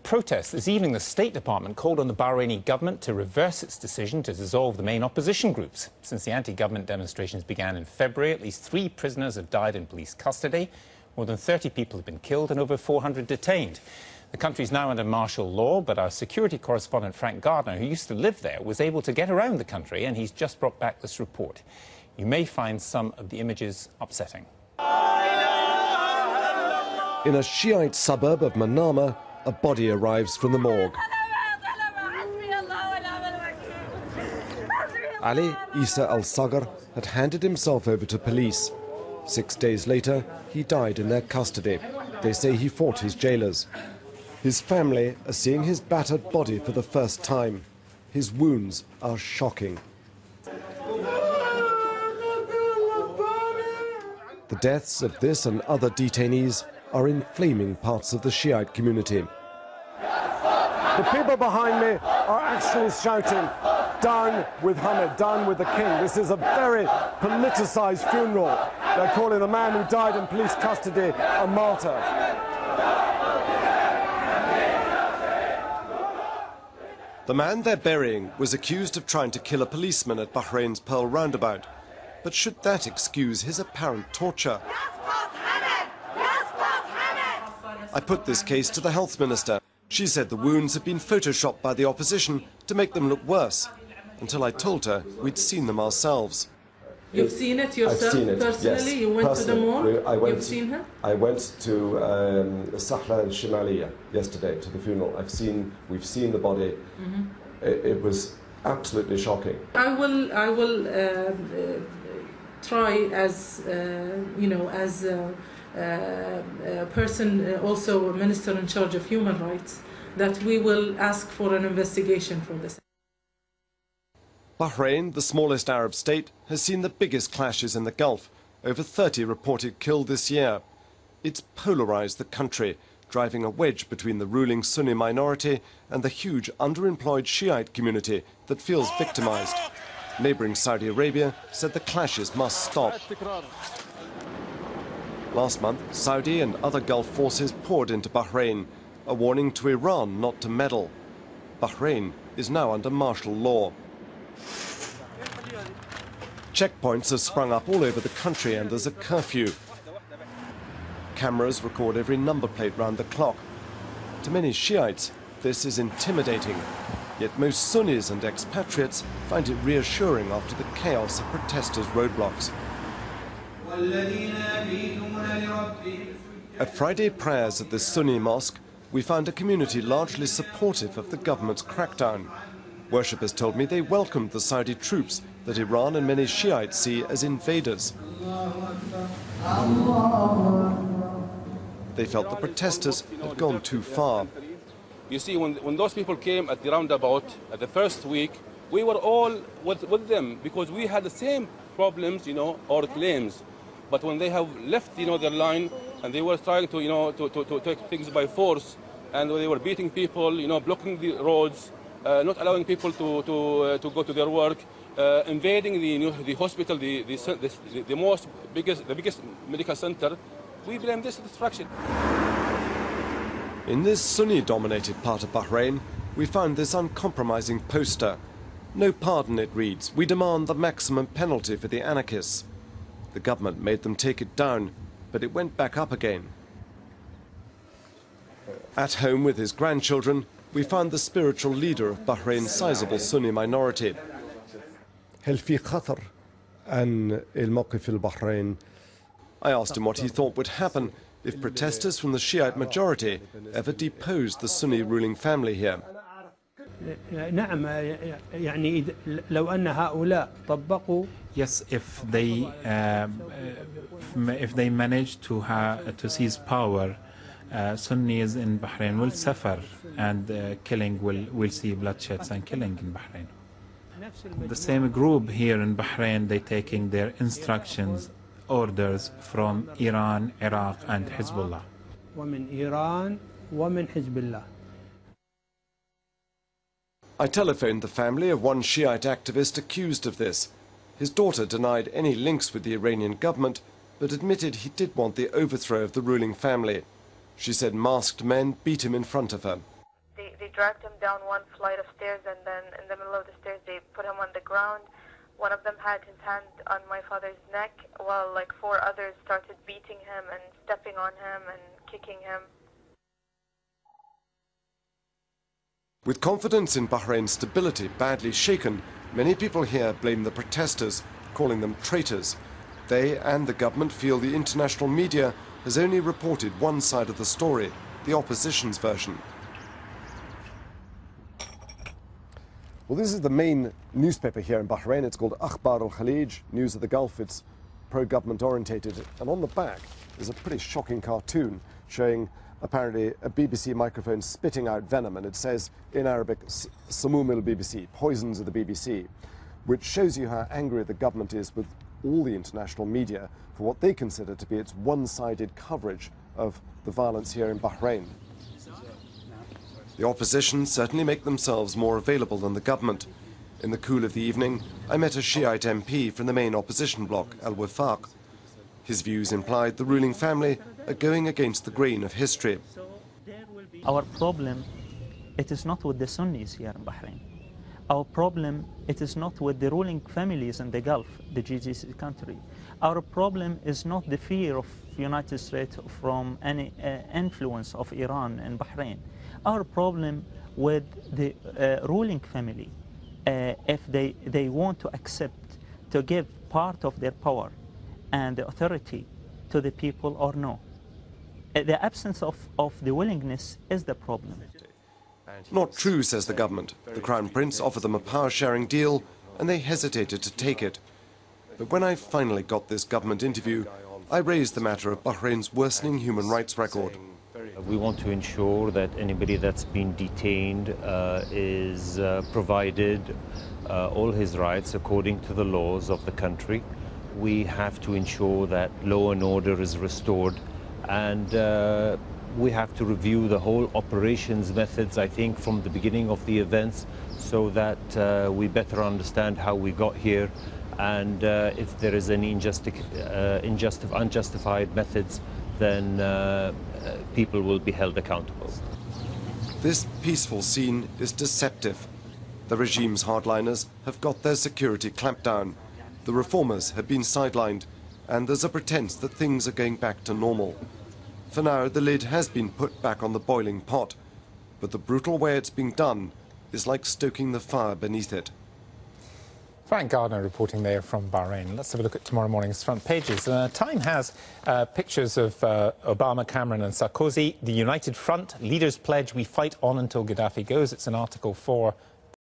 protests this evening, the State Department called on the Bahraini government to reverse its decision to dissolve the main opposition groups. Since the anti-government demonstrations began in February, at least 3 prisoners have died in police custody, more than 30 people have been killed and over 400 detained. The country is now under martial law, but our security correspondent Frank Gardner, who used to live there, was able to get around the country, and he's just brought back this report. You may find some of the images upsetting. In a Shiite suburb of Manama, a body arrives from the morgue. Ali Isa al-Sagar had handed himself over to police. 6 days later, he died in their custody. They say he fought his jailers. His family are seeing his battered body for the first time. His wounds are shocking. The deaths of this and other detainees are inflaming parts of the Shiite community. The people behind me are actually shouting, "Down with Hamid, down with the king." This is a very politicized funeral. They're calling the man who died in police custody a martyr. The man they're burying was accused of trying to kill a policeman at Bahrain's Pearl roundabout. But should that excuse his apparent torture? I put this case to the health minister. She said the wounds had been photoshopped by the opposition to make them look worse, until I told her we'd seen them ourselves. You've seen it yourself? I've seen it, personally? Yes. You went to the morgue? You've seen her? I went to Sahra al-Shimaliya yesterday to the funeral. We've seen the body. It was absolutely shocking. I will try as as a person, also a minister in charge of human rights, that we will ask for an investigation for this. Bahrain, the smallest Arab state, has seen the biggest clashes in the Gulf. Over 30 reported killed this year. It's polarized the country, driving a wedge between the ruling Sunni minority and the huge underemployed Shiite community that feels victimized. Neighboring Saudi Arabia said the clashes must stop. Last month, Saudi and other Gulf forces poured into Bahrain, a warning to Iran not to meddle. Bahrain is now under martial law. Checkpoints have sprung up all over the country and there's a curfew. Cameras record every number plate round the clock. To many Shiites, this is intimidating. Yet most Sunnis and expatriates find it reassuring after the chaos of protesters' roadblocks. At Friday prayers at the Sunni mosque, we found a community largely supportive of the government's crackdown. Worshippers told me they welcomed the Saudi troops that Iran and many Shiites see as invaders. They felt the protesters had gone too far. You see, when those people came at the roundabout at the first week, we were all with them because we had the same problems, or claims. But when they have left, their line, and they were trying to take things by force, and they were beating people, blocking the roads, not allowing people to go to their work, invading the hospital, the biggest medical center, we blame this destruction. In this Sunni-dominated part of Bahrain, we found this uncompromising poster. No pardon, it reads. We demand the maximum penalty for the anarchists. The government made them take it down, but it went back up again. At home with his grandchildren, we found the spiritual leader of Bahrain's sizable Sunni minority. I asked him what he thought would happen if protesters from the Shiite majority ever deposed the Sunni ruling family here. Yes, if they manage to seize power, Sunnis in Bahrain will suffer, and killing will see bloodsheds and killing in Bahrain. The same group here in Bahrain, they taking their instructions, orders from Iran, Iraq, and Hezbollah. I telephoned the family of one Shiite activist accused of this. His daughter denied any links with the Iranian government, but admitted he did want the overthrow of the ruling family. She said masked men beat him in front of her. dragged him down one flight of stairs, and then in the middle of the stairs they put him on the ground. One of them had his hand on my father's neck, while like 4 others started beating him and stepping on him and kicking him. With confidence in Bahrain's stability badly shaken, many people here blame the protesters, calling them traitors. They and the government feel the international media has only reported one side of the story, the opposition's version. Well, this is the main newspaper here in Bahrain. It's called Akhbar al-Khalij, News of the Gulf. It's pro-government orientated. And on the back is a pretty shocking cartoon showing apparently a BBC microphone spitting out venom. And it says in Arabic, Samum al-BBC, poisons of the BBC, which shows you how angry the government is with all the international media for what they consider to be its one-sided coverage of the violence here in Bahrain. The opposition certainly make themselves more available than the government. In the cool of the evening, I met a Shiite MP from the main opposition bloc, Al-Wifaq. His views implied the ruling family are going against the grain of history. Our problem, it is not with the Sunnis here in Bahrain. Our problem, it is not with the ruling families in the Gulf, the GCC country. Our problem is not the fear of United States from any influence of Iran in Bahrain. Our problem with the ruling family, if they want to accept to give part of their power and the authority to the people or no. The absence of the willingness is the problem. Not true, says the government. The Crown Prince offered them a power-sharing deal and they hesitated to take it. But when I finally got this government interview, I raised the matter of Bahrain's worsening human rights record. We want to ensure that anybody that's been detained is provided all his rights according to the laws of the country. We have to ensure that law and order is restored, and we have to review the whole operations methods, I think, from the beginning of the events, so that we better understand how we got here, and if there is any unjustified methods, then people will be held accountable. This peaceful scene is deceptive. The regime's hardliners have got their security clamped down. The reformers have been sidelined, and there's a pretense that things are going back to normal. For now, the lid has been put back on the boiling pot, but the brutal way it's being done is like stoking the fire beneath it. Frank Gardner reporting there from Bahrain. Let's have a look at tomorrow morning's front pages. Time has pictures of Obama, Cameron and Sarkozy. The United Front, leaders pledge we fight on until Gaddafi goes. It's an article for